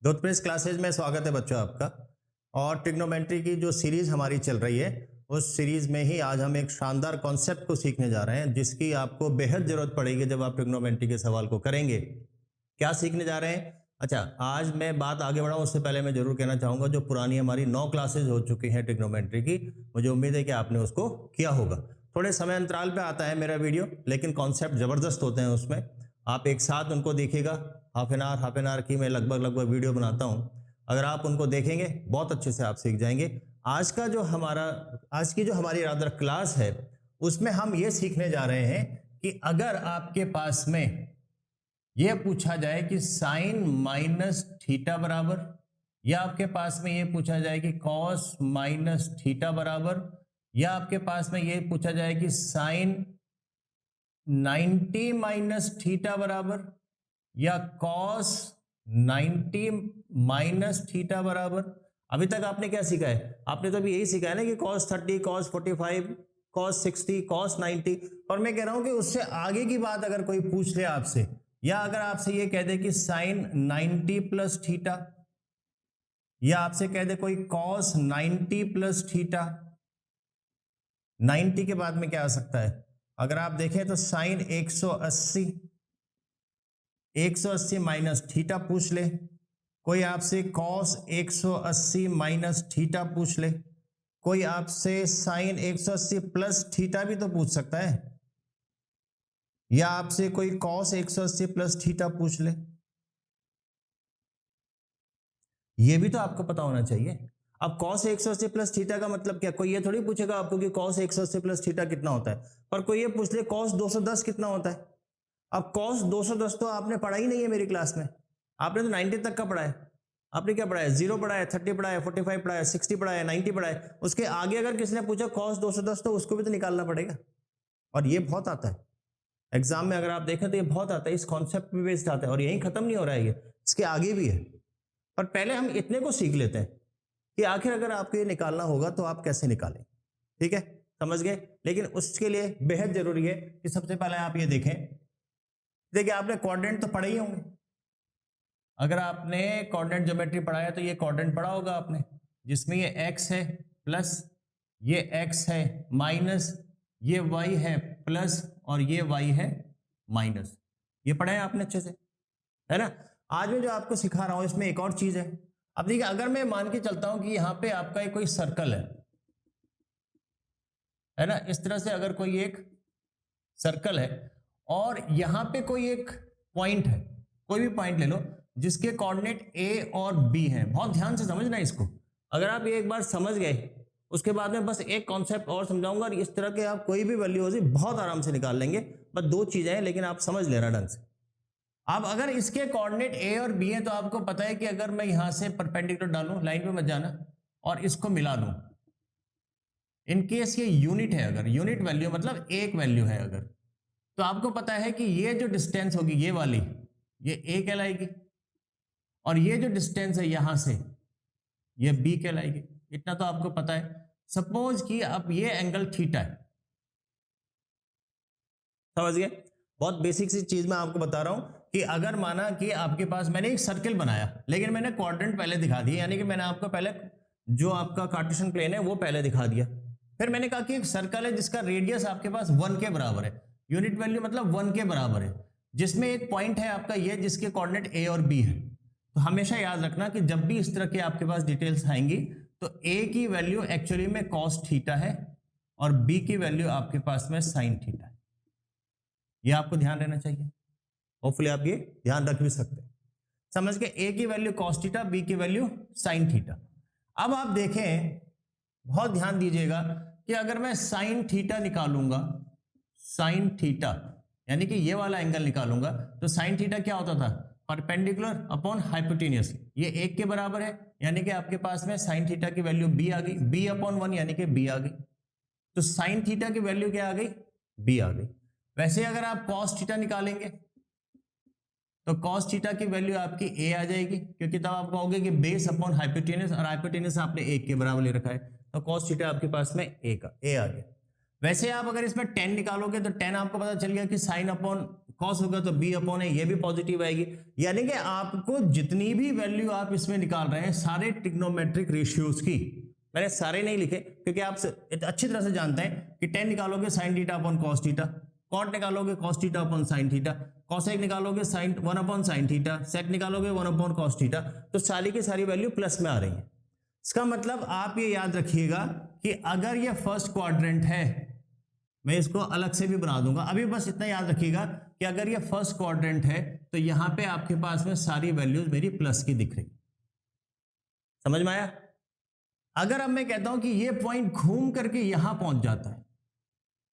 Growth press classes में स्वागत है बच्चों आपका। और ट्रिग्नोमेट्री की जो सीरीज हमारी चल रही है उस सीरीज में ही आज हम एक शानदार कॉन्सेप्ट को सीखने जा रहे हैं जिसकी आपको बेहद जरूरत पड़ेगी जब आप ट्रिग्नोमेट्री के सवाल को करेंगे। क्या सीखने जा रहे हैं? अच्छा, आज मैं बात आगे बढ़ाऊं उससे पहले मैं जरूर कहना चाहूंगा जो पुरानी हमारी 9 क्लासेज हो चुकी हैं ट्रिग्नोमेट्री की, मुझे उम्मीद है कि आपने उसको किया होगा। थोड़े समय अंतराल पे आता है मेरा वीडियो, लेकिन कॉन्सेप्ट जबरदस्त होते हैं उसमें। आप एक साथ उनको देखिएगा, हाफ एन आवर की मैं लगभग वीडियो बनाता हूं। अगर आप उनको देखेंगे बहुत अच्छे से आप सीख जाएंगे। आज की जो हमारी रादर क्लास है उसमें हम ये सीखने जा रहे हैं कि अगर आपके पास में यह पूछा जाए कि साइन माइनस थीटा बराबर, या आपके पास में यह पूछा जाए कि कॉस माइनस थीटा बराबर, या आपके पास में यह पूछा जाए कि साइन 90 माइनस थीटा बराबर, या कॉस 90 माइनस थीटा बराबर। अभी तक आपने क्या सीखा है? आपने तो अभी यही सीखा है ना कि कॉस 30, कॉस 45, कॉस 60, कॉस 90। और मैं कह रहा हूं कि उससे आगे की बात अगर कोई पूछ ले आपसे, या अगर आपसे ये कह दे कि साइन 90 प्लस थीटा, या आपसे कह दे कोई कॉस 90 प्लस थीटा, 90 के बाद में क्या आ सकता है? अगर आप देखें तो साइन 180 माइनस थीटा पूछ ले, कोई आपसे कॉस 180 माइनस थीटा पूछ ले, कोई आपसे साइन 180 प्लस थीटा भी तो पूछ सकता है, या आपसे कोई कॉस 180 प्लस थीटा पूछ ले। यह भी तो आपको पता होना चाहिए। अब कॉस 180 प्लस थीटा का मतलब क्या? कोई ये थोड़ी पूछेगा आपको कि कॉस 180 प्लस थीटा कितना होता है, पर कोई ये पूछ ले कॉस 210 कितना होता है। अब कॉस 210 तो आपने पढ़ा ही नहीं है मेरी क्लास में, आपने तो 90 तक का पढ़ा है। आपने क्या पढ़ा है? 0 पढ़ा है, 30 पढ़ा है, 45 पढ़ा है, 60 पढ़ा है, 90 पढ़ा है। उसके आगे अगर किसी ने पूछा कॉस 210 तो उसको भी तो निकालना पड़ेगा। और ये बहुत आता है एग्जाम में, अगर आप देखें तो ये बहुत आता है, इस कॉन्सेप्ट पे बेस्ड आता है और यही खत्म नहीं हो रहा है, ये इसके आगे भी है। पर पहले हम इतने को सीख लेते हैं कि आखिर अगर आपको ये निकालना होगा तो आप कैसे निकालें। ठीक है, समझ गए? लेकिन उसके लिए बेहद जरूरी है कि सबसे पहले आप ये देखें। देखिए, आपने क्वाड्रेंट तो पढ़े ही होंगे। अगर आपने कोऑर्डिनेट ज्योमेट्री पढ़ा है तो ये क्वाड्रेंट पढ़ा होगा आपने, जिसमें ये x है प्लस, ये x है माइनस, ये y है प्लस और ये y है माइनस। ये पढ़ा है आपने अच्छे से, है ना? आज मैं जो आपको सिखा रहा हूं इसमें एक और चीज है। अब देखिए, अगर मैं मान के चलता हूं कि यहां पे आपका एक कोई सर्कल है ना, इस तरह से अगर कोई एक सर्कल है और यहां पे कोई एक पॉइंट है, कोई भी पॉइंट ले लो जिसके कोऑर्डिनेट a और b हैं। बहुत ध्यान से समझना इसको। अगर आप ये एक बार समझ गए, उसके बाद में बस एक कॉन्सेप्ट और समझाऊंगा और इस तरह के आप कोई भी वैल्यू होगी बहुत आराम से निकाल लेंगे। बस 2 चीजें हैं, लेकिन आप समझ लेना ढंग से। अब अगर इसके कोऑर्डिनेट a और b हैं तो आपको पता है कि अगर मैं यहां से परपेंडिकुलर डालूं, लाइन पे मत जाना, और इसको मिला दूं, इन केस ये यूनिट है, अगर यूनिट वैल्यू मतलब एक वैल्यू है अगर, तो आपको पता है कि ये जो डिस्टेंस होगी ये वाली, ये a कहलाएगी, और ये जो डिस्टेंस है यहां से ये b कहलाएगी। इतना तो आपको पता है। सपोज कि अब ये एंगल थीटा है, समझ गए? बहुत बेसिक सी चीज मैं आपको बता रहा हूं कि अगर माना कि आपके पास, मैंने एक सर्कल बनाया लेकिन मैंने क्वाड्रेंट पहले दिखा दिया, यानी कि मैंने आपको पहले जो आपका कार्टेशियन प्लेन है वो पहले दिखा दिया। फिर मैंने कहा कि एक सर्कल है जिसका रेडियस आपके पास 1 के बराबर है, यूनिट वैल्यू मतलब 1 के बराबर है, जिसमें एक पॉइंट है आपका ये जिसके कोऑर्डिनेट a और b है। तो हमेशा याद रखना कि जब भी इस तरह के आपके पास डिटेल्स आएंगी तो a की वैल्यू एक्चुअली में cos थीटा है और b की वैल्यू आपके पास में sin थीटा है। ये आपको ध्यान रहना चाहिए। होपफुली आप ये ध्यान रख भी सकते हैं। समझ के, a की वैल्यू cos थीटा, b की वैल्यू sin थीटा। अब आप देखें, बहुत ध्यान दीजिएगा कि अगर मैं sin थीटा निकालूंगा, sin थीटा यानी कि ये वाला एंगल निकालूंगा, तो sin थीटा क्या होता था? Perpendicular upon hypotenuse. ये 1 के बराबर है, यानी कि आपके पास में sin थीटा की वैल्यू b आ गई, b अपॉन 1 यानी कि b आ गई। तो sin थीटा की वैल्यू क्या आ गई? b आ गई। वैसे अगर आप cos थीटा निकालेंगे तो cos थीटा की वैल्यू आपकी a आ जाएगी, क्योंकि तब आप कहोगे कि बेस अपॉन हाइपोटेन्यूस, और हाइपोटेन्यूस आपने 1 के बराबर ले रखा है, तो cos थीटा आपके पास में a आ गया। वैसे आप अगर इसमें tan निकालोगे तो tan आपको पता चल गया कि sin अपॉन कॉस होगा तो बी अपॉन ए, ये भी पॉजिटिव आएगी। यानी कि आपको जितनी भी वैल्यू आप इसमें निकाल रहे हैं सारे ट्रिग्नोमेट्रिक रेशियोज की, मैंने सारे नहीं लिखे क्योंकि आप अच्छी तरह से जानते हैं कि टेन निकालोगे sine theta upon cos theta, cot निकालोगे cos theta upon sine theta, cosec निकालोगे sine 1 upon sine theta, sec निकालोगे 1 अपॉन कॉस थीटा, तो सारी की सारी वैल्यू प्लस में आ रही है। इसका मतलब आप ये याद रखिएगा कि अगर ये फर्स्ट क्वाड्रेंट है, मैं इसको अलग से भी बना दूंगा, अभी बस इतना याद रखिएगा कि अगर ये फर्स्ट क्वाड्रेंट है तो यहां पे आपके पास में सारी वैल्यूज मेरी प्लस की दिख रही, समझ में आया? अगर अब मैं कहता हूं कि ये पॉइंट घूम करके यहां पहुंच जाता है,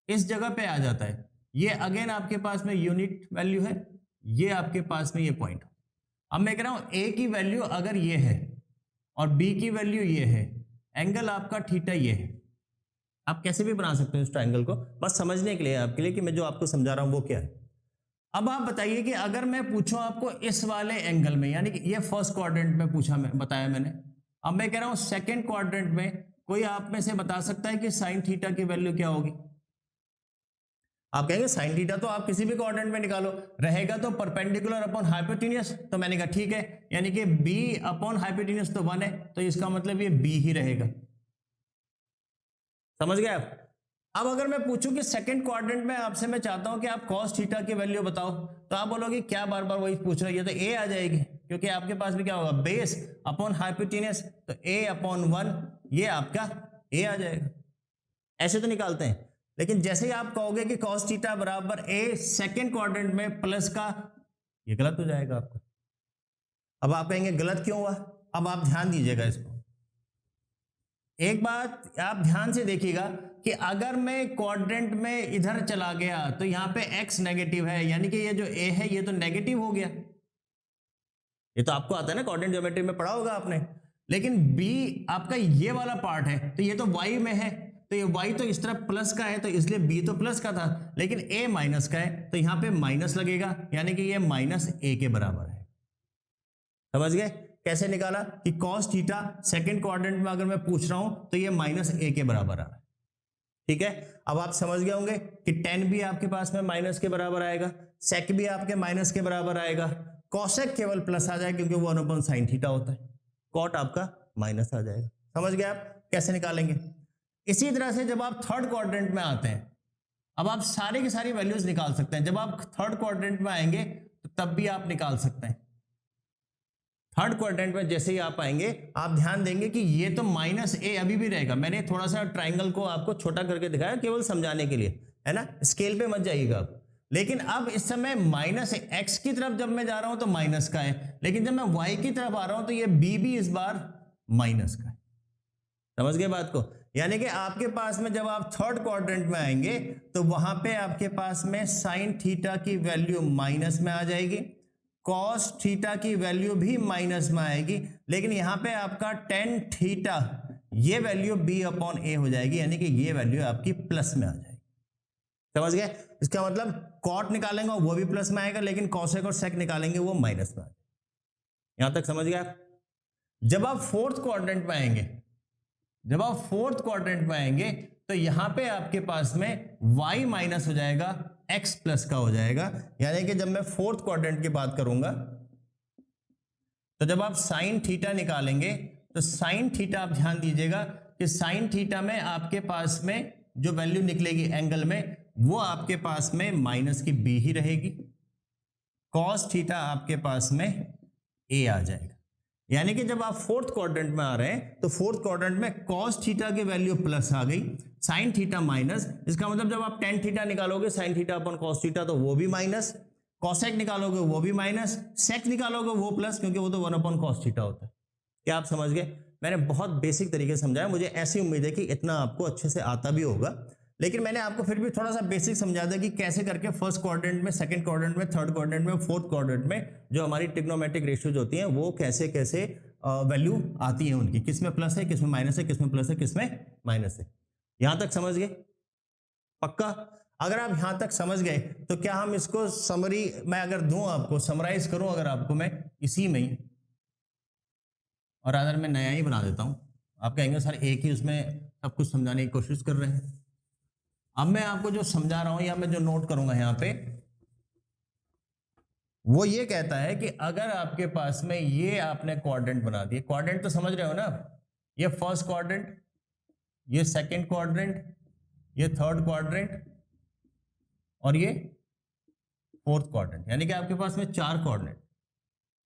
इस जगह पे आ जाता है, ये अगेन आपके पास में यूनिट वैल्यू है, ये आपके पास में ये पॉइंट। अब मैं कह रहा हूं ए की वैल्यू अगर ये है और बी की वैल्यू ये है, एंगल आपका थीटा ये है। आप कैसे भी बना सकते हो इस ट्रायंगल को, बस समझने के लिए आपके लिए कि मैं जो आपको समझा रहा हूं वो क्या है। अब आप बताइए कि अगर मैं पूछूं आपको इस वाले एंगल में, यानी कि ये फर्स्ट क्वाड्रेंट में पूछा, मैं बताया मैंने, अब मैं कह रहा हूं सेकंड क्वाड्रेंट में कोई आप में से बता सकता है कि साइन थीटा की वैल्यू क्या होगी? आप कहेंगे साइन थीटा तो आप किसी भी क्वाड्रेंट में निकालो, रहेगा तो परपेंडिकुलर अपॉन हाइपोटेन्यूस, तो मैंने कहा ठीक है, यानी कि b अपॉन हाइपोटेन्यूस तो 1 है, तो इसका मतलब ये b ही रहेगा। समझ गए आप? अब अगर मैं पूछूं कि सेकंड क्वाड्रेंट में आपसे मैं चाहता हूं कि आप cos थीटा की वैल्यू बताओ, तो आप बोलोगे क्या बार बार वही पूछ रहे हो, ये तो a आ जाएगी, क्योंकि आपके पास भी क्या होगा, बेस अपॉन हाइपोटेन्यूस, तो a अपॉन 1, ये आपका a आ जाएगा। ऐसे तो निकालते हैं, लेकिन जैसे ही आप कहोगे कि cos थीटा बराबर a सेकंड क्वाड्रेंट में प्लस का, ये गलत हो जाएगा आपका। अब आप कहेंगे गलत क्यों हुआ? अब आप ध्यान दीजिएगा इसको, एक बात आप ध्यान से देखिएगा कि अगर मैं क्वाड्रेंट में इधर चला गया तो यहां पे x नेगेटिव है, यानी कि ये जो a है ये तो नेगेटिव हो गया, ये तो आपको आता है ना, क्वाड्रेंट ज्योमेट्री में पढ़ा होगा आपने। लेकिन b आपका ये वाला पार्ट है, तो ये तो y में है, तो ये y तो इस तरफ प्लस का है, तो इसलिए b तो प्लस का था, लेकिन a माइनस का है, तो यहां पे माइनस लगेगा, यानी कि ये माइनस a के बराबर है। समझ गए कैसे निकाला कि cos थीटा सेकंड क्वाड्रेंट में अगर मैं पूछ रहा हूं तो ये माइनस a के बराबर आ रहा है। ठीक है, अब आप समझ गए होंगे कि tan भी आपके पास में माइनस के बराबर आएगा, sec भी आपके माइनस के बराबर आएगा, cosec केवल प्लस आ जाए क्योंकि वो 1 अपॉन साइन थीटा होता है, cot आपका माइनस आ जाएगा। समझ गए आप कैसे निकालेंगे? इसी तरह से जब आप थर्ड क्वाड्रेंट में आते हैं, अब आप सारी की सारी वैल्यूज निकाल सकते हैं। जब आप थर्ड क्वाड्रेंट में आएंगे तो तब भी आप निकाल सकते हैं। थर्ड क्वाड्रेंट में जैसे ही आप आएंगे आप ध्यान देंगे कि ये तो माइनस a अभी भी रहेगा, मैंने थोड़ा सा ट्राइंगल को आपको छोटा करके दिखाया केवल समझाने के लिए, है ना, स्केल पे मत जाइएगा आप। लेकिन अब इस समय माइनस x की तरफ जब मैं जा रहा हूं तो माइनस का है, लेकिन जब मैं y की तरफ आ रहा हूं तो ये b भी इस बार माइनस का है। समझ गए बात को? यानी कि आपके पास में जब आप थर्ड क्वाड्रेंट में आएंगे तो वहां पे आपके पास में साइन थीटा की वैल्यू माइनस में आ जाएगी, cos थीटा की वैल्यू भी माइनस में आएगी, लेकिन यहां पे आपका tan थीटा ये वैल्यू b अपॉन a हो जाएगी, यानी कि ये वैल्यू आपकी प्लस में आ जाएगी। समझ गए? इसका मतलब cot निकालेंगे वो भी प्लस में आएगा, लेकिन cosec और sec निकालेंगे वो माइनस में आएगा। यहां तक समझ गए आप? जब आप फोर्थ क्वाड्रेंट में आएंगे, जब आप फोर्थ क्वाड्रेंट में आएंगे तो यहां पे आपके पास में y माइनस हो जाएगा, x प्लस का हो जाएगा, यानी कि जब मैं फोर्थ क्वाड्रेंट की बात करूंगा तो जब आप साइन थीटा निकालेंगे तो साइन थीटा आप ध्यान दीजिएगा कि साइन थीटा में आपके पास में जो वैल्यू निकलेगी एंगल में वो आपके पास में माइनस की b ही रहेगी, कॉस थीटा आपके पास में a आ जाएगा। यानी कि जब आप फोर्थ क्वाड्रेंट में आ रहे हैं तो फोर्थ क्वाड्रेंट में cos थीटा की वैल्यू प्लस आ गई, sin थीटा माइनस, इसका मतलब जब आप tan थीटा निकालोगे sin थीटा अपन cos थीटा तो वो भी माइनस, cosec निकालोगे वो भी माइनस, sec निकालोगे वो प्लस, क्योंकि वो तो 1 अपॉन cos थीटा होता है। क्या आप समझ गए? मैंने बहुत बेसिक तरीके से समझाया, मुझे ऐसी उम्मीद है कि इतना आपको अच्छे से आता भी होगा, लेकिन मैंने आपको फिर भी थोड़ा सा बेसिक समझा दिया कि कैसे करके फर्स्ट क्वाड्रेंट में, सेकंड क्वाड्रेंट में, थर्ड क्वाड्रेंट में, फोर्थ क्वाड्रेंट में जो हमारी ट्रिग्नोमेट्रिक रेशियोज होती हैं वो कैसे कैसे वैल्यू आती है उनकी, किसमें प्लस है, किसमें माइनस है, किसमें प्लस है, किसमें माइनस है। यहां तक समझ गए? पक्का? अगर आप यहां तक समझ गए तो क्या हम इसको समरी मैं अगर दूं आपको, समराइज करूं अगर आपको मैं इसी में ही, और अगर मैं नया ही बना देता हूं, आप कहेंगे सर एक ही उसमें सब कुछ समझाने की कोशिश कर रहे हैं। अब मैं आपको जो समझा रहा हूं या मैं जो नोट करूंगा यहां पे, वो ये कहता है कि अगर आपके पास में ये आपने क्वाड्रेंट बना दिए, क्वाड्रेंट तो समझ रहे हो ना, ये फर्स्ट क्वाड्रेंट, ये सेकंड क्वाड्रेंट, ये थर्ड क्वाड्रेंट और ये फोर्थ क्वाड्रेंट, यानी कि आपके पास में 4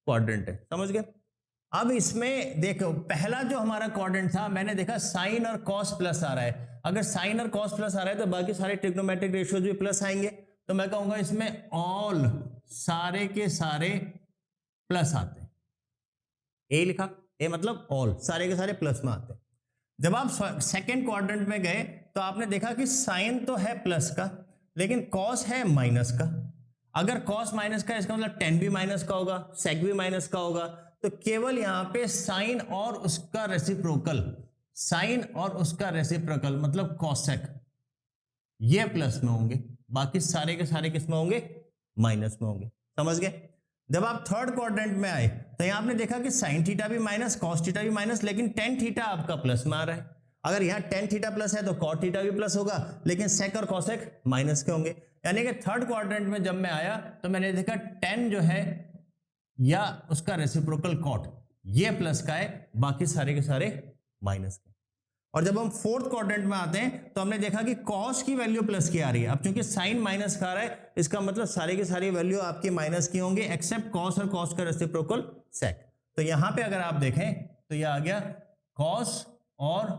क्वाड्रेंट है, समझ गए। अब इसमें देखो पहला जो हमारा क्वाड्रेंट था, मैंने देखा साइन और कॉस प्लस आ रहा है। अगर साइन और कॉस प्लस आ रहा है तो बाकी सारे ट्रिग्नोमेट्रिक रेशियोज भी प्लस आएंगे, तो मैं कहूंगा इसमें ऑल सारे के सारे प्लस आते हैं। ए लिखा, ए मतलब ऑल सारे के सारे प्लस में आते हैं। जब आप सेकेंड क्वाड्रेंट में गए तो आपने देखा कि साइन तो है प्लस का, लेकिन कॉस है माइनस का। अगर कॉस माइनस का, इसका मतलब टेन भी माइनस का होगा, सेक भी माइनस का होगा, तो केवल यहां पे साइन और उसका रेसिप्रोकल, साइन और उसका रेसिप्रोकल मतलब कॉसेक, ये प्लस में होंगे, बाकी सारे के सारे किस में होंगे, माइनस में होंगे, समझ गए। जब आप थर्ड क्वाड्रेंट में आए तो यहां आपने देखा कि साइन थीटा भी माइनस, कॉस थीटा भी माइनस, लेकिन टेन थीटा आपका प्लस में आ रहा है। अगर यहां टेन थीटा प्लस है तो कॉट थीटा भी प्लस होगा, लेकिन सेक और कॉसेक माइनस के होंगे। यानी कि थर्ड क्वाड्रेंट में जब मैं आया तो मैंने देखा टेन जो है या उसका रेसिप्रोकल कॉट ये प्लस का है, बाकी सारे के सारे माइनस के। और जब हम फोर्थ क्वाड्रेंट में आते हैं तो हमने देखा कि कॉस की वैल्यू प्लस की आ रही है। अब चूंकि साइन माइनस का आ रहा है, इसका मतलब सारे की सारी वैल्यू आपकी माइनस की होंगे एक्सेप्ट कॉस और कॉस का रेसिप्रोकल सेक। तो यहां पे अगर आप देखें तो ये आ गया कॉस और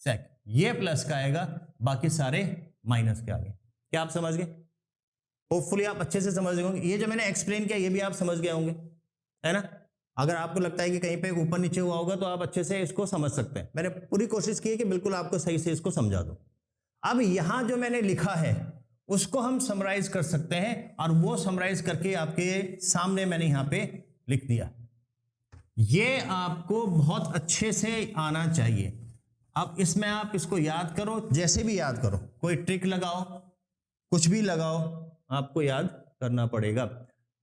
सेक, ये प्लस का आएगा, बाकी सारे माइनस के आगे। क्या आप समझ गए? होपफुली आप अच्छे से समझ गए होंगे। ये जो मैंने एक्सप्लेन किया ये भी आप समझ गए होंगे, है ना। अगर आपको लगता है कि कहीं पे ऊपर नीचे हुआ होगा तो आप अच्छे से इसको समझ सकते हैं। मैंने पूरी कोशिश की है कि बिल्कुल आपको सही से इसको समझा दूं। अब यहां जो मैंने लिखा है उसको हम समराइज कर सकते हैं, और वो समराइज करके आपके सामने मैंने यहां पे लिख दिया। ये आपको बहुत अच्छे से आना चाहिए। अब इसमें आप इसको याद करो, जैसे भी याद करो, कोई ट्रिक लगाओ, कुछ भी लगाओ, आपको याद करना पड़ेगा।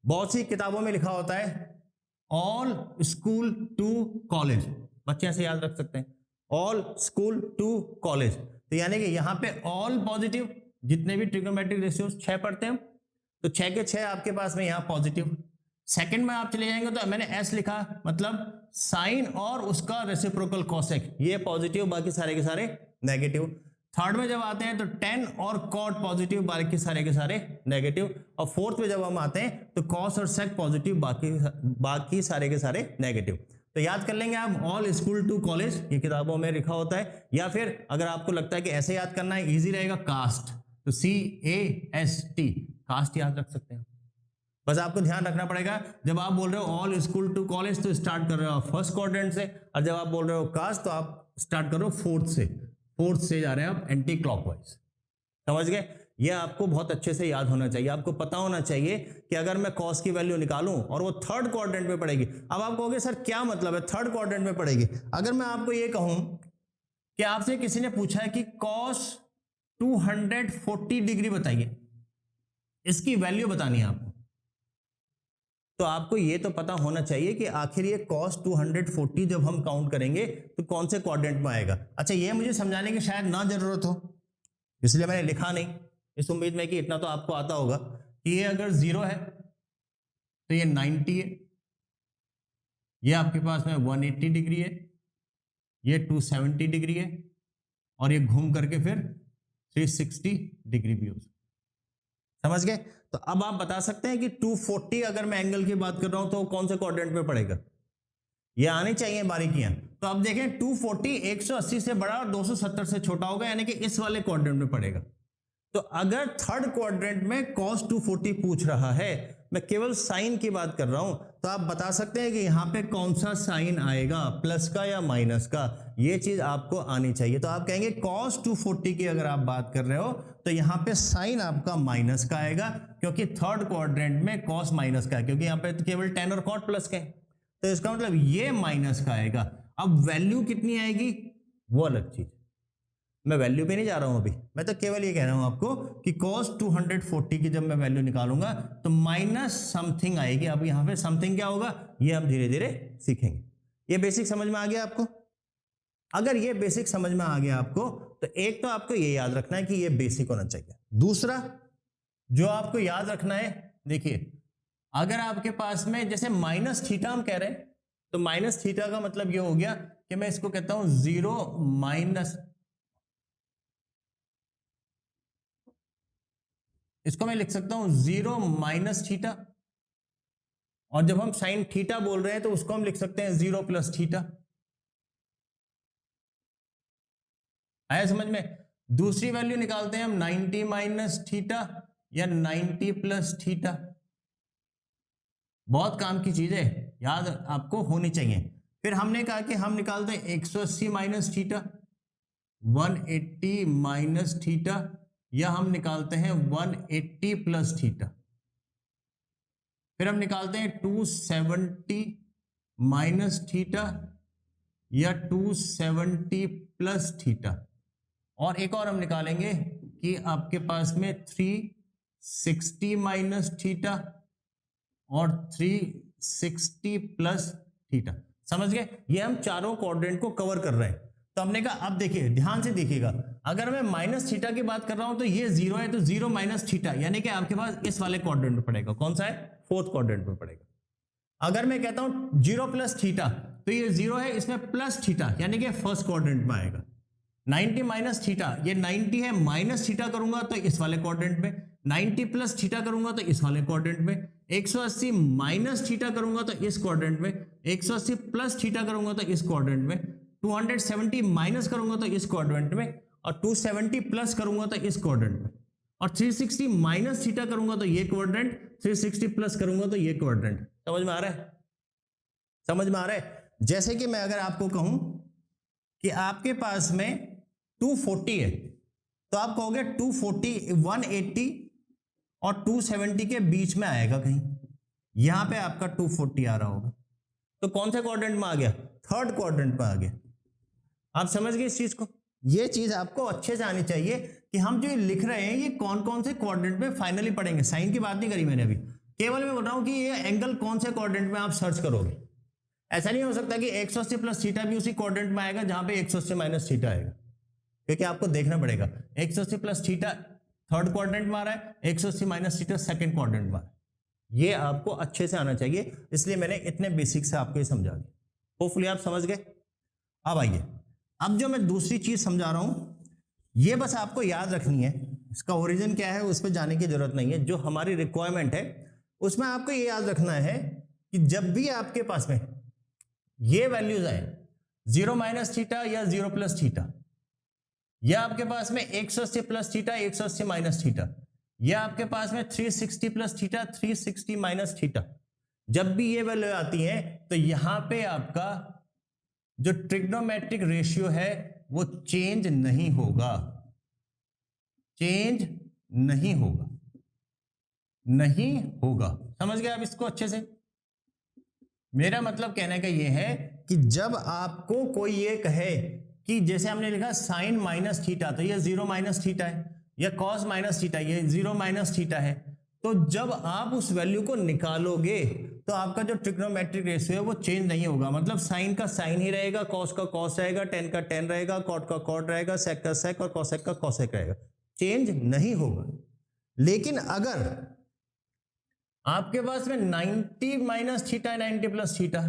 बहुत सी किताबों में लिखा होता है ऑल स्कूल टू कॉलेज, बच्चे ऐसे याद रख सकते हैं, ऑल स्कूल टू कॉलेज। तो यानी कि यहां पे ऑल पॉजिटिव, जितने भी ट्रिग्नोमेट्रिक रेशियोज 6 पढ़ते हैं तो 6 के 6 आपके पास में यहां पॉजिटिव। सेकंड में आप चले जाएंगे तो मैंने एस लिखा, मतलब साइन और उसका रेसिप्रोकल कॉसेक, ये पॉजिटिव, बाकी सारे के सारे नेगेटिव। थर्ड में जब आते हैं तो टेन और कॉट पॉजिटिव, बाकी सारे के सारे नेगेटिव। और फोर्थ में जब हम आते हैं तो कॉस और सेक पॉजिटिव, बाकी सारे के सारे नेगेटिव। तो याद कर लेंगे आप ऑल स्कूल टू कॉलेज, ये किताबों में लिखा होता है। या फिर अगर आपको लगता है कि ऐसे याद करना है इजी रहेगा, कास्ट, तो CAST, कास्ट याद रख सकते हैं। बस आपको ध्यान रखना पड़ेगा, जब आप बोल रहे हो ऑल स्कूल टू कॉलेज तो स्टार्ट कर रहे हो फर्स्ट क्वाड्रेंट से, और जब आप बोल रहे हो कास्ट तो आप स्टार्ट करो फोर्थ से, फोर्थ से जा रहे हैं आप एंटी क्लॉकवाइज। समझ गए? ये आपको बहुत अच्छे से याद होना चाहिए। आपको पता होना चाहिए कि अगर मैं कॉस की वैल्यू निकालूं और वो थर्ड क्वाड्रेंट में पड़ेगी। अब आप कहोगे सर क्या मतलब है थर्ड क्वाड्रेंट में पड़ेगी? अगर मैं आपको ये कहूं कि आपसे किसी ने पूछा है कि कॉस 240 डिग्री बताइए, इसकी वैल्यू बतानी है आपको, तो आपको ये तो पता होना चाहिए कि आखिर ये cos 240 जब हम काउंट करेंगे तो कौन से क्वाड्रेंट में आएगा। अच्छा, ये मुझे समझाने की शायद ना जरूरत हो, इसलिए मैंने लिखा नहीं, इस उम्मीद में कि इतना तो आपको आता होगा कि ये अगर 0 है तो ये 90 है, ये आपके पास में 180 डिग्री है, ये 270 डिग्री है, और ये घूम करके फिर 360 डिग्री भी हो। समझ गए? तो अब आप बता सकते हैं कि 240 अगर मैं एंगल की बात कर रहा हूं तो कौन से क्वाड्रेंट में पड़ेगा? ये आनी चाहिए बारीकियां। तो अब देखें 240 180 से बड़ा और 270 से छोटा होगा, यानी कि इस वाले क्वाड्रेंट में पड़ेगा। तो अगर थर्ड क्वाड्रेंट में cos 240 पूछ रहा है, मैं केवल साइन की बात कर रहा हूं, तो आप बता सकते हैं कि यहां पे कौन सा साइन आएगा, प्लस का या माइनस का, ये चीज आपको आनी चाहिए। तो आप कहेंगे cos 240 की अगर आप बात कर रहे हो तो यहां पे साइन आपका माइनस का आएगा, क्योंकि थर्ड क्वाड्रेंट में cos माइनस का है, क्योंकि यहां पे तो केवल tan और cot प्लस के, तो इसका मतलब ये माइनस का आएगा। अब वैल्यू कितनी आएगी वो अलग चीज, मैं वैल्यू पे नहीं जा रहा हूं अभी, मैं तो केवल ये कह रहा हूं आपको कि cos 240 की जब मैं वैल्यू निकालूंगा तो माइनस समथिंग आएगी। अब यहां पे समथिंग क्या होगा ये हम धीरे धीरे सीखेंगे। ये बेसिक समझ में आ गया आपको? अगर ये बेसिक समझ में आ गया आपको तो एक तो आपको ये याद रखना है कि ये बेसिक होना चाहिए। दूसरा जो आपको याद रखना है, देखिए अगर आपके पास में जैसे माइनस थीटा हम कह रहे हैं, तो माइनस थीटा का मतलब ये हो गया कि मैं इसको कहता हूं 0 माइनस, इसको मैं लिख सकता हूं 0 माइनस थीटा, और जब हम साइन थीटा बोल रहे हैं तो उसको हम लिख सकते हैं 0 प्लस थीटा। आया समझ में? दूसरी वैल्यू निकालते हैं हम 90 माइनस थीटा या 90 प्लस थीटा। बहुत काम की चीज है, याद आपको होनी चाहिए। फिर हमने कहा कि हम निकालते हैं 180 माइनस थीटा, 180 माइनस थीटा, या हम निकालते हैं 180 प्लस थीटा। फिर हम निकालते हैं 270 माइनस थीटा या 270 प्लस थीटा। और एक और हम निकालेंगे कि आपके पास में 360 माइनस थीटा और 360 प्लस थीटा। समझ गए? ये हम चारों कोऑर्डिनेट को कवर कर रहे हैं। तो हमने कहा अब देखिए, ध्यान से देखिएगा, अगर मैं माइनस थीटा की बात कर रहा हूं तो ये 0 है, तो 0 माइनस थीटा यानी कि आपके पास इस वाले क्वाड्रेंट में पड़ेगा। कौन सा है? फोर्थ क्वाड्रेंट में पड़ेगा। अगर मैं कहता हूं 0 प्लस थीटा, तो ये 0 है, इसमें प्लस थीटा यानी कि फर्स्ट क्वाड्रेंट में आएगा। 90 माइनस थीटा, ये 90 है, माइनस थीटा करूंगा तो इस वाले क्वाड्रेंट में, 90 प्लस थीटा करूंगा तो इस वाले क्वाड्रेंट में, 180 माइनस थीटा करूंगा तो इस क्वाड्रेंट में, 180 प्लस थीटा करूंगा तो इस क्वाड्रेंट में, 270 माइनस करूंगा तो इस क्वाड्रेंट में, और 270 प्लस करूंगा तो इस क्वाड्रेंट में, और 360 माइनस थीटा करूंगा तो ये क्वाड्रेंट, 360 प्लस करूंगा तो ये क्वाड्रेंट। समझ में आ रहा है? समझ में आ रहा है? जैसे कि मैं अगर आपको कहूं कि आपके पास में 240 है, तो आप कहोगे 240 180 और 270 के बीच में आएगा कहीं, यहां पे आपका 240 आ रहा होगा, तो कौन से क्वाड्रेंट में आ गया? थर्ड क्वाड्रेंट में आ गया। आप समझ गए इस चीज को? ये चीज आपको अच्छे से आनी चाहिए कि हम जो लिख रहे हैं ये कौन कौन से क्वाड्रेंट में फाइनली पढ़ेंगे। साइन की बात नहीं करी मैंने अभी, केवल मैं बोल रहा हूं कि ये एंगल कौन से क्वाड्रेंट में आप सर्च करोगे। ऐसा नहीं हो सकता कि 180 प्लस थीटा भी उसी क्वाड्रेंट में आएगा जहां पे 180 माइनस थीटा आएगा, क्योंकि आपको देखना पड़ेगा 180 प्लस थीटा थर्ड क्वाड्रेंट में आ रहा है, 180 माइनस थीटा सेकंड क्वाड्रेंट में आ रहा है। ये आपको अच्छे से आना चाहिए, इसलिए मैंने इतने बेसिक से आपको ये समझा दिया। होपफुली आप समझ गए। अब आइए, अब जो मैं दूसरी चीज समझा रहा हूं ये बस आपको याद रखनी है, इसका ओरिजिन क्या है उस पर जाने की जरूरत नहीं है। जो हमारी रिक्वायरमेंट है उसमें आपको ये याद रखना है कि जब भी आपके पास में ये वैल्यूज आए 0 माइनस थीटा या 0 प्लस थीटा, या आपके पास में 180 प्लस थीटा 180 माइनस थीटा, या आपके पास में 360 प्लस थीटा 360 माइनस थीटा, जब भी ये वैल्यू आती है तो यहां पे आपका जो ट्रिग्नोमेट्रिक रेशियो है वो चेंज नहीं होगा, चेंज नहीं होगा, नहीं होगा। समझ गए आप इसको अच्छे से? मेरा मतलब कहने का ये है कि जब आपको कोई ये कहे कि जैसे हमने लिखा साइन माइनस थीटा, तो ये 0 माइनस थीटा है, या कॉस माइनस थीटा ये 0 माइनस थीटा है, तो जब आप उस वैल्यू को निकालोगे तो आपका जो ट्रिग्नोमेट्रिक रेशियो है वो चेंज नहीं होगा। मतलब साइन का साइन ही रहेगा, कॉस का कॉस रहेगा, टेन का टेन रहेगा, कॉट का कॉट रहेगा, सेक का सेक और कॉसेक का कॉसेक रहेगा, चेंज नहीं होगा। लेकिन अगर आपके पास में 90 माइनस थीटा 90 प्लस थीटा,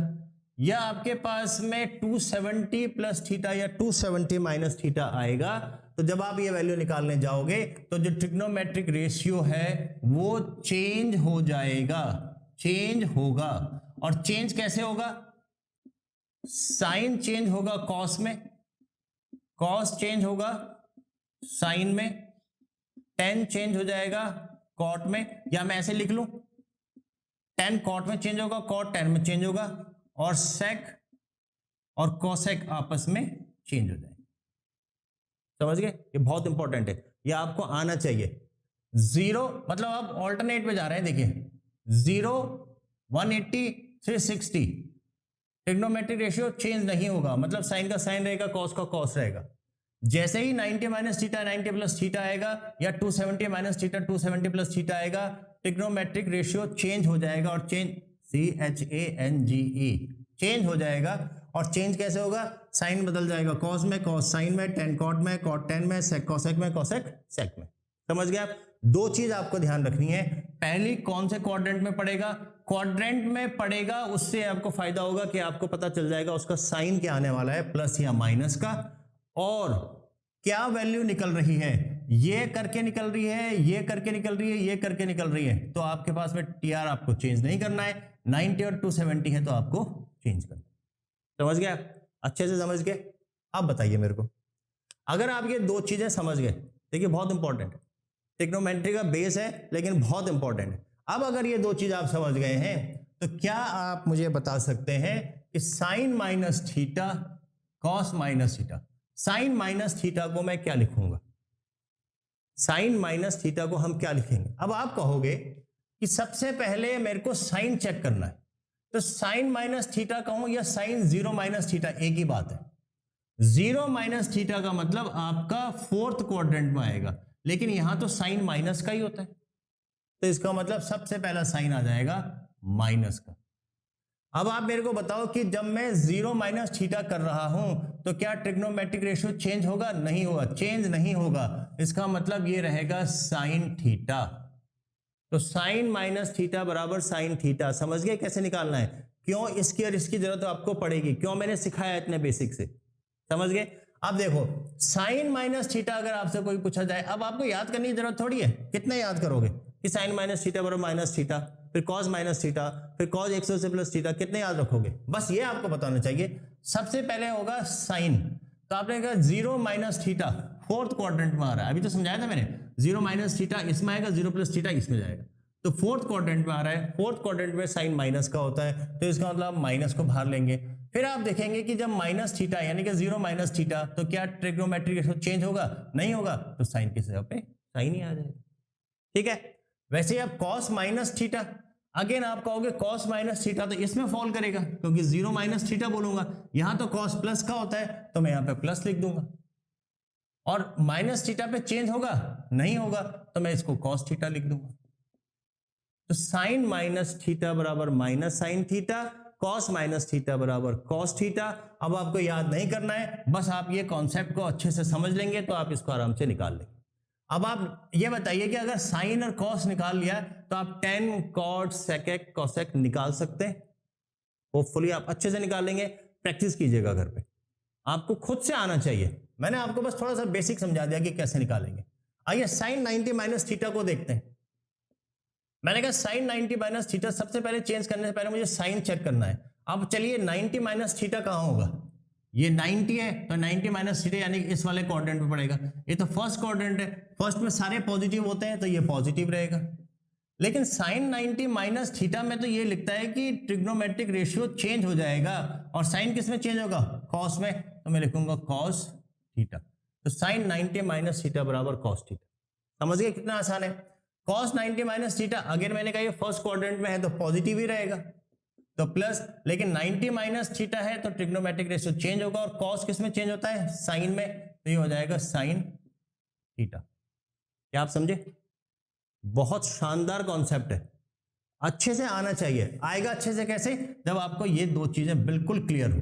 या आपके पास में 270 प्लस थीटा या 270 माइनस थीटा आएगा, तो जब आप ये वैल्यू निकालने जाओगे तो जो ट्रिग्नोमेट्रिक रेशियो है वो चेंज हो जाएगा, चेंज होगा। और चेंज कैसे होगा? साइन चेंज होगा कॉस में, कॉस चेंज होगा साइन में, टेन चेंज हो जाएगा कॉट में, या मैं ऐसे लिख लूं टेन कॉट में चेंज होगा, कॉट टेन में चेंज होगा, और सेक और कोसेक आपस में चेंज हो जाएगा। समझ गए? ये बहुत इंपॉर्टेंट है, ये आपको आना चाहिए। 0 मतलब आप ऑल्टरनेट पे जा रहे हैं, देखिए 0 180 360 ट्रिग्नोमेट्रिक रेशियो चेंज नहीं होगा, मतलब साइन का साइन रहेगा, कॉस का कॉस रहेगा। जैसे ही 90 माइनस थीटा 90 प्लस थीटा आएगा, या 270 माइनस थीटा 270 प्लस थीटा आएगा, ट्रिग्नोमेट्रिक रेशियो चेंज हो जाएगा, और चेंज CHANGE चेंज हो जाएगा। और चेंज कैसे होगा? साइन बदल जाएगा कॉस में, कॉस साइन में, टेन कॉट में, कॉट टेन में, सेक कॉसेक में, कॉसेक सेक में। समझ गए आप? दो चीज आपको ध्यान रखनी है, पहली कौन से क्वाड्रेंट में पड़ेगा, क्वाड्रेंट में पड़ेगा उससे आपको फायदा होगा कि आपको पता चल जाएगा उसका साइन क्या आने वाला है, प्लस या माइनस का, और क्या वैल्यू निकल रही है, ये करके निकल रही है, ये करके निकल रही है, ये करके निकल रही है। तो आपके पास में टीआर आपको चेंज नहीं करना है, 90 और 270 है तो आपको चेंज करना है। समझ गया? अच्छे से समझ गए? अब बताइए मेरे को, अगर आप ये दो चीजें समझ गए, देखिए बहुत इंपॉर्टेंट है, ट्रिग्नोमेट्री का बेस है लेकिन बहुत इंपॉर्टेंट है। अब अगर ये दो चीज आप समझ गए हैं तो क्या आप मुझे बता सकते हैं कि sine minus theta cos minus theta, sine minus theta को मैं क्या लिखूंगा, साइन माइनस थीटा को हम क्या लिखेंगे? अब आप कहोगे कि सबसे पहले मेरे को साइन चेक करना है, तो साइन माइनस थीटा कहूं या साइन जीरो माइनस थीटा, एक ही बात है। जीरो माइनस थीटा का मतलब आपका फोर्थ क्वाड्रेंट में आएगा, लेकिन यहां तो साइन माइनस का ही होता है, तो इसका मतलब सबसे पहला साइन आ जाएगा माइनस का। अब आप मेरे को बताओ कि जब मैं जीरो माइनस थीटा कर रहा हूं तो क्या ट्रिग्नोमेट्रिक रेशियो चेंज होगा? नहीं होगा, चेंज नहीं होगा। इसका मतलब ये रहेगा साइन थीटा। तो साइन माइनस थीटा बराबर साइन थीटा। समझ गए कैसे निकालना है? क्यों इसकी और इसकी जरूरत आपको पड़ेगी, क्यों मैंने सिखाया इतने बेसिक से। समझ गए? अब देखो साइन माइनस थीटा अगर आपसे कोई पूछा जाए, अब आपको याद करने की जरूरत थोड़ी है, कितने याद करोगे कि साइन माइनस थीटा बराबर माइनस थीटा, फिर कॉस माइनस थीटा, फिर कॉस 180 प्लस थीटा, कितने याद रखोगे? बस ये आपको बताना चाहिए। सबसे पहले होगा साइन, तो आपने कहा zero minus theta fourth quadrant में आ रहा है, अभी तो समझाया था मैंने, जीरो माइनस थीटा इसमें आएगा, जीरो प्लस थीटा इसमें जाएगा, तो फोर्थ क्वाड्रेंट में आ रहा है, फोर्थ क्वाड्रेंट में साइन माइनस का होता है, तो इसका मतलब माइनस को बाहर लेंगे। फिर आप देखेंगे कि जब माइनस थीटा यानी कि जीरो माइनस थीटा, तो क्या ट्रिग्नोमेट्रिक रेशियो चेंज होगा? नहीं होगा, तो साइन की जगह पे साइन ही आ जाएगा। ठीक है? वैसे ही आप कॉस माइनस थीटा, अगेन आप कहोगे कॉस माइनस थीटा, तो इसमें फॉल करेगा क्योंकि जीरो माइनस थीटा बोलूंगा, यहां तो कॉस प्लस का होता है तो मैं यहां पे प्लस लिख दूंगा, और माइनस थीटा पे चेंज होगा? नहीं होगा, तो मैं इसको कॉस थीटा लिख दूंगा। तो साइन माइनस थीटा बराबर minus sine theta, cos minus theta बराबर कॉस थीटा। अब आपको याद नहीं करना है, बस आप ये कॉन्सेप्ट को अच्छे से समझ लेंगे तो आप इसको आराम से निकाल लेंगे। अब आप ये बताइए कि अगर साइन और कॉस निकाल लिया तो आप टेन कॉट सेकेक कोसेक निकाल सकते हैं? होपफुली आप अच्छे से निकाल लेंगे। प्रैक्टिस कीजिएगा घर पे, आपको खुद से आना चाहिए। मैंने आपको बस थोड़ा सा बेसिक समझा दिया कि कैसे निकालेंगे। आइए साइन 90 माइनस थीटा को देखते हैं। मैंने कहा साइन 90 माइनस थीटा, सबसे पहले चेंज करने से पहले मुझे साइन चेक करना है। अब चलिए 90 माइनस थीटा कहां होगा? ये 90 है तो 90 माइनस थीटा यानी इस वाले क्वाड्रेंट में पड़ेगा। ये तो फर्स्ट क्वाड्रेंट है, फर्स्ट में सारे पॉजिटिव होते हैं तो ये पॉजिटिव रहेगा। लेकिन साइन 90 माइनस थीटा में तो ये लिखता है कि ट्रिग्नोमेट्रिक रेशियो चेंज हो जाएगा, और साइन किस में चेंज होगा? कॉस में, तो मैं लिखूंगा कॉस थीटा। तो साइन 90 माइनस थीटा बराबर कॉस थीटा। समझ गए कितना आसान है? कॉस 90 माइनस थीटा, अगर मैंने कहा ये फर्स्ट क्वाड्रेंट में है तो पॉजिटिव ही रहेगा, तो प्लस, लेकिन 90 माइनस थीटा है तो ट्रिग्नोमेट्रिक रेशियो चेंज होगा, और कॉस किस में चेंज होता है? साइन में, तो ये हो जाएगा साइन थीटा। क्या आप समझे? बहुत शानदार कॉन्सेप्ट है, अच्छे से आना चाहिए। आएगा अच्छे से कैसे? जब आपको ये दो चीजें बिल्कुल क्लियर हो।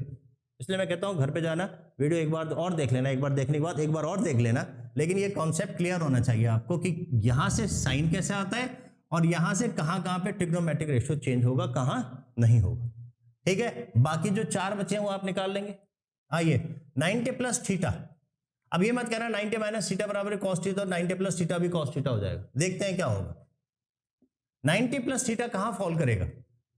इसलिए मैं कहता हूं घर पे जाना, वीडियो एक बार और देख लेना, एक बार देखने के बाद एक बार और देख लेना, लेकिन ये कॉन्सेप्ट क्लियर होना चाहिए आपको कि यहां से साइन कैसे आता है और यहां से कहां कहां पे ट्रिग्नोमेट्रिक रेशियो चेंज होगा, कहां नहीं होगा। ठीक है? बाकी जो चार बचे हैं वो आप निकाल लेंगे। आइए 90 प्लस थीटा, अब ये मत कहना 90 माइनस थीटा बराबर कॉस थीटा, और 90 प्लस थीटा भी कॉस थीटा हो जाएगा। देखते हैं क्या होगा। 90 प्लस थीटा कहां फॉल करेगा?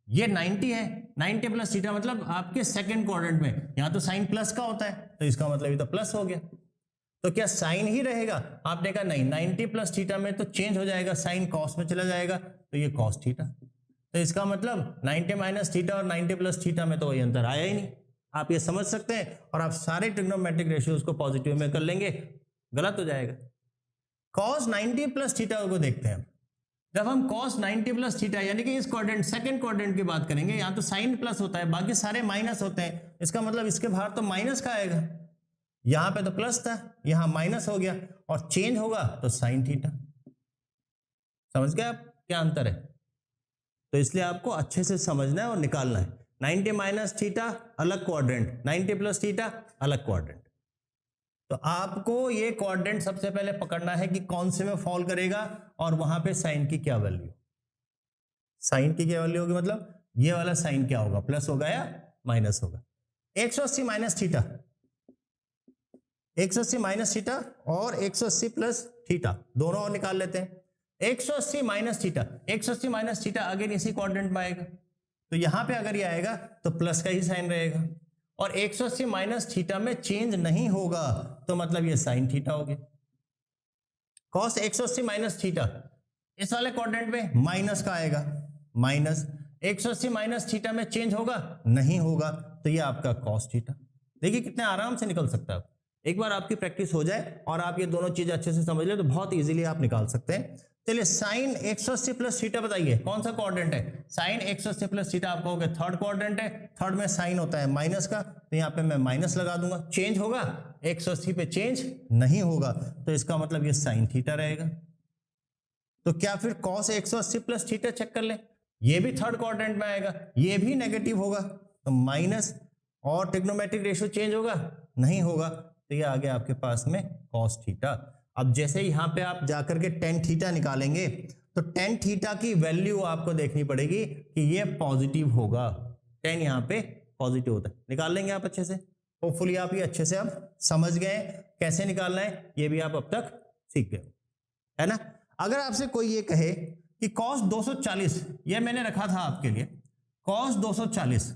ये 90 है, 90 प्लस थीटा मतलब आपके सेकंड क्वाड्रेंट में, यहां तो साइन प्लस का होता है तो इसका मतलब ये तो प्लस हो गया। तो क्या साइन ही रहेगा? आपने कहा नहीं, 90 प्लस थीटा में तो चेंज हो जाएगा, साइन कॉस में चला जाएगा, तो ये कॉस थीटा। तो इसका मतलब 90 माइनस थीटा और 90 प्लस थीटा में तो वही अंतर आया ही नहीं। आप ये समझ सकते हैं, और आप सारे ट्रिग्नोमेट्रिक रेशियोज को पॉजिटिव में कर लेंगे, गलत हो जाएगा। कॉस 90 प्लस थीटा को देखते हैं। जब हम cos 90 प्लस थीटा यानी कि इस क्वाड्रेंट सेकंड क्वाड्रेंट की बात करेंगे, यहां तो साइन प्लस होता है, बाकी सारे माइनस होते हैं, इसका मतलब इसके बाहर तो माइनस का आएगा। यहां पे तो प्लस था, यहां माइनस हो गया, और चेंज होगा तो साइन थीटा। समझ गए आप क्या अंतर है? तो इसलिए आपको अच्छे से समझना है और निकालना है। 90 माइनस थीटा अलग क्वाड्रेंट, 90 प्लस थीटा अलग क्वाड्रेंट। तो आपको ये क्वाड्रेंट सबसे पहले पकड़ना है कि कौन से में फॉल करेगा और वहां पे साइन की क्या वैल्यू। साइन की क्या वैल्यू होगी, मतलब ये वाला साइन क्या होगा, प्लस होगा या माइनस होगा। 180 माइनस थीटा, 180 माइनस थीटा और 180 प्लस थीटा दोनों और निकाल लेते हैं। 180 minus theta, 180 minus theta again इसी क्वाड्रेंट में आएगा, तो यहां पे अगर ये आएगा तो प्लस का ही साइन रहेगा, और 180 माइनस थीटा में चेंज नहीं होगा तो मतलब ये साइन थीटा हो गया। कॉस 180 माइनस थीटा इस वाले क्वाड्रेंट में माइनस का आएगा, माइनस 180 माइनस थीटा में चेंज होगा नहीं होगा, तो ये आपका कॉस थीटा। देखिए कितने आराम से निकल सकता है। एक बार आपकी प्रैक्टिस हो जाए और आप ये दोनों चीजें अच्छे से समझ ले तो बहुत इजीली आप निकाल सकते हैं। चलिए साइन 180 प्लस थीटा बताइए कौन सा क्वाड्रेंट है। साइन 180 प्लस थीटा आप कहोगे थर्ड क्वाड्रेंट है, थर्ड में साइन होता है माइनस का, तो यहाँ पे मैं माइनस लगा दूंगा। चेंज होगा 180 पे चेंज नहीं होगा, तो इसका मतलब ये साइन थीटा रहेगा। तो क्या फिर कॉस 180 प्लस थीटा चेक कर ले, ये भी थर्ड क्वाड्रेंट में आएगा, ये भी नेगेटिव होगा, तो माइनस, और ट्रिग्नोमेट्रिक रेशियो चेंज होगा नहीं होगा, तो ये आ गया आपके पास में कॉस थीटा। अब जैसे यहां पे आप जाकर के टेन थीटा निकालेंगे तो टेन थीटा की वैल्यू आपको देखनी पड़ेगी कि ये पॉजिटिव होगा, टेन यहां पे पॉजिटिव होता है। निकाल लेंगे आप अच्छे से, होपफुली आप ये अच्छे से अब समझ गए कैसे निकालना है, ये भी आप अब तक सीख गए है ना। अगर आपसे कोई ये कहे कि कॉस 240, ये मैंने रखा था आपके लिए कॉस 240,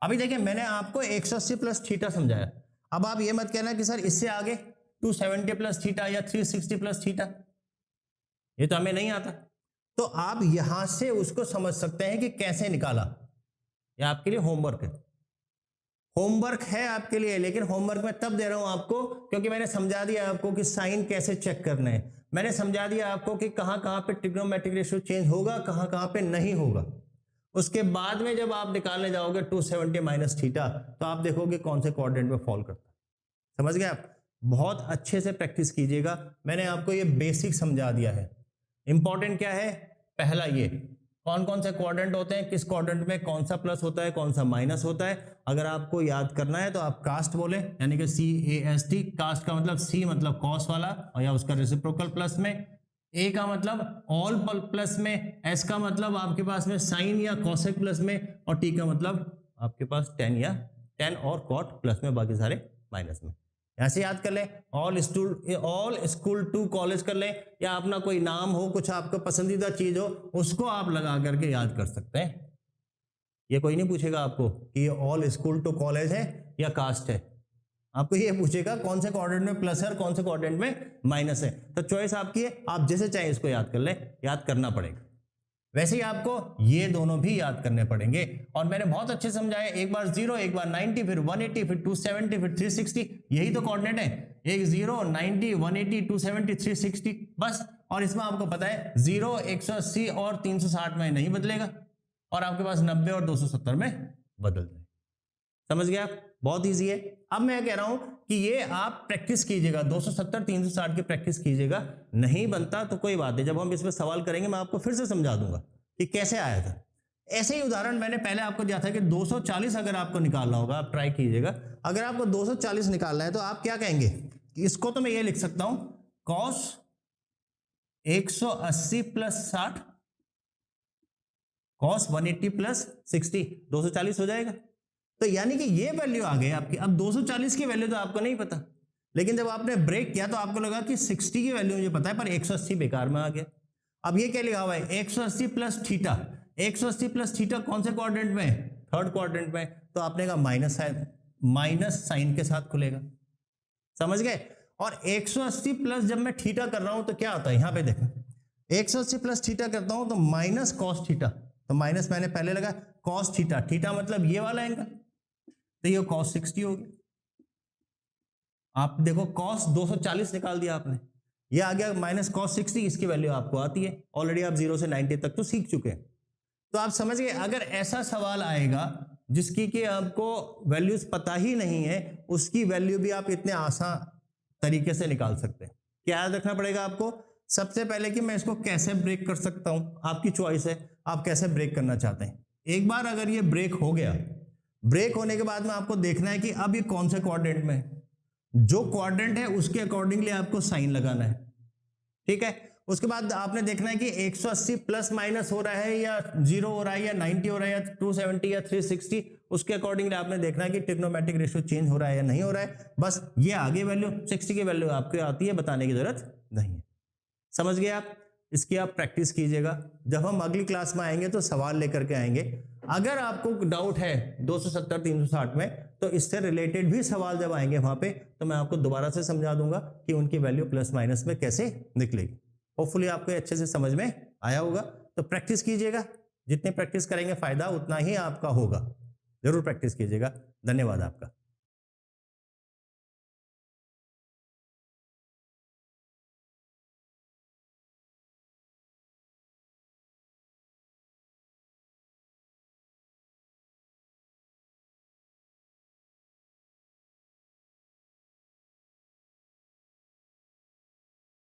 अभी देखिए मैंने आपको 180 प्लस थीटा समझाया, अब आप ये मत कहना कि सर इससे आगे 270 प्लस थीटा या 360 प्लस थीटा, ये तो हमें नहीं आता। तो आप यहां से उसको समझ सकते हैं कि कैसे निकाला, ये आपके लिए होमवर्क है, होमवर्क है आपके लिए, लेकिन होमवर्क में तब दे रहा हूं आपको क्योंकि मैंने समझा दिया आपको कि साइन कैसे चेक करना है, मैंने समझा दिया आपको कि कहां कहां पे ट्रिग्नोमेट्रिक रेशियो चेंज होगा, कहां कहां पे नहीं होगा। उसके बाद में जब आप निकालने जाओगे 270 माइनस थीटा, तो आप देखोगे कौन से क्वाड्रेंट में फॉल करता है। समझ गए आप, बहुत अच्छे से प्रैक्टिस कीजिएगा, मैंने आपको ये बेसिक समझा दिया है। इंपॉर्टेंट क्या है, पहला ये कौन कौन से क्वाड्रेंट होते हैं, किस क्वाड्रेंट में कौन सा प्लस होता है कौन सा माइनस होता है। अगर आपको याद करना है तो आप कास्ट बोले, यानी कि CAST, कास्ट का मतलब C मतलब कॉस वाला और या उसका रेसिप्रोकल प्लस में, A का मतलब ऑल प्लस में, S का मतलब आपके पास में साइन या कॉसेक प्लस में, और T का मतलब आपके पास टेन या टेन और कॉट प्लस में, बाकी सारे माइनस में। ऐसे याद कर ले, ऑल स्कूल टू कॉलेज कर ले, या अपना कोई नाम हो, कुछ आपका पसंदीदा चीज हो, उसको आप लगा करके याद कर सकते हैं। ये कोई नहीं पूछेगा आपको कि ये ऑल स्कूल टू कॉलेज है या कास्ट है, आपको ये पूछेगा कौन से क्वाड्रेंट में प्लस है और कौन से क्वाड्रेंट में माइनस है। तो चॉइस आपकी है, आप जैसे चाहे इसको याद कर ले, याद करना पड़ेगा। वैसे ही आपको ये दोनों भी याद करने पड़ेंगे, और मैंने बहुत अच्छे समझाया, एक बार 0, एक बार 90, फिर 180, फिर 270, फिर 360, यही तो कोऑर्डिनेट है, एक 0, 90, 180, 270, 360 बस। और इसमें आपको पता है 0, 180 और 360 में नहीं बदलेगा, और आपके पास 90 और 270 में बदल जाए। समझ गए आप, बहुत ईजी है। अब मैं कह रहा हूं कि ये आप प्रैक्टिस कीजिएगा, 270 360 की प्रैक्टिस कीजिएगा, नहीं बनता तो कोई बात नहीं, जब हम इसमें सवाल करेंगे मैं आपको फिर से समझा दूंगा कि कैसे आया था। ऐसे ही उदाहरण मैंने पहले आपको दिया था कि 240 अगर आपको निकालना होगा, आप ट्राई कीजिएगा, अगर आपको 240 निकालना है तो आप क्या कहेंगे, इसको तो मैं ये लिख सकता हूं कॉस 180 प्लस 60 कॉस 180 प्लस 60, 240 हो जाएगा। तो यानी कि ये वैल्यू आ गई आपकी। अब 240 की वैल्यू तो आपको नहीं पता, लेकिन जब आपने ब्रेक किया तो आपको लगा कि 60 की वैल्यू मुझे पता है, पर 180 बेकार में आ गया। अब ये क्या लिखा हुआ है, 180 प्लस थीटा, 180 प्लस थीटा कौन से क्वाड्रेंट में, थर्ड क्वाड्रेंट में, तो आपने कहा माइनस साइन के साथ खुलेगा। समझ गए। और 180 प्लस जब मैं थीटा कर रहा हूं तो क्या होता है, यहां पे देखो 180 प्लस थीटा करता हूं तो माइनस कॉस थीटा, तो माइनस मैंने पहले लगा कॉस थीटा, थीटा मतलब ये वाला एंगल, तो ये cos 60 होगी। आप देखो cos 240 निकाल दिया आपने, ये आ गया माइनस cos 60, इसकी वैल्यू आपको आती है ऑलरेडी, आप 0 से 90 तक तो सीख चुके हैं। तो आप समझ गए, अगर ऐसा सवाल आएगा जिसकी कि आपको वैल्यूज पता ही नहीं है, उसकी वैल्यू भी आप इतने आसान तरीके से निकाल सकते हैं। क्या याद रखना पड़ेगा आपको, सबसे पहले कि मैं इसको कैसे ब्रेक कर सकता हूं, आपकी चॉइस है, आप कैसे ब्रेक करना चाहते हैं। एक बार अगर ये ब्रेक हो गया, ब्रेक होने के बाद में आपको देखना है कि अब ये कौन से क्वाड्रेंट में है, जो क्वाड्रेंट है उसके अकॉर्डिंगली आपको साइन लगाना है, ठीक है। उसके बाद आपने देखना है कि 180 प्लस माइनस हो रहा है या 0 हो रहा है या 90 हो रहा है या 270 या 360, उसके अकॉर्डिंगली आपने देखना है कि ट्रिग्नोमेट्रिक रेशियो चेंज हो रहा है या नहीं हो रहा है। बस ये आगे वैल्यू 60 की वैल्यू आपको आती है, बताने की जरूरत नहीं है। समझ गए आप? इसकी आप प्रैक्टिस कीजिएगा। जब हम अगली क्लास में आएंगे तो सवाल लेकर के आएंगे। अगर आपको डाउट है 270 360 में, तो इससे रिलेटेड भी सवाल जब आएंगे वहां पे, तो मैं आपको दोबारा से समझा दूंगा कि उनकी वैल्यू प्लस माइनस में कैसे निकलेगी। होपफुली आपको अच्छे से समझ में आया होगा। तो प्रैक्टिस कीजिएगा, जितनी प्रैक्टिस करेंगे फायदा उतना ही आपका होगा। जरूर प्रैक्टिस कीजिएगा। धन्यवाद आपका।